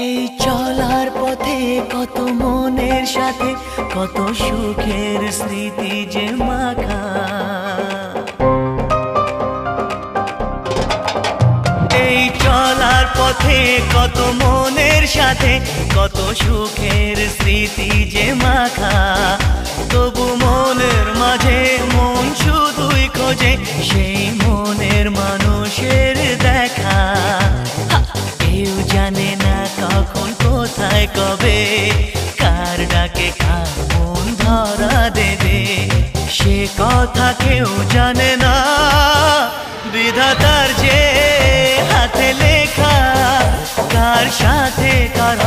এই চলার পথে কত মনের সাথে কত সুখের স্মৃতি যে মাখা। এই চলার পথে কত মনের সাথে কত সুখের স্মৃতি যে মাখা। তবু মনের মাঝে মন শুধুই খোঁজে সেই মনের মানুষের দেখা। কেউ জানে না কখন কোথায় কবে কার ডাকে কার মন ধরা দেবে, সে কথা কেউ জানে না। বিধাতার যে হাতে লেখা কার সাথে কার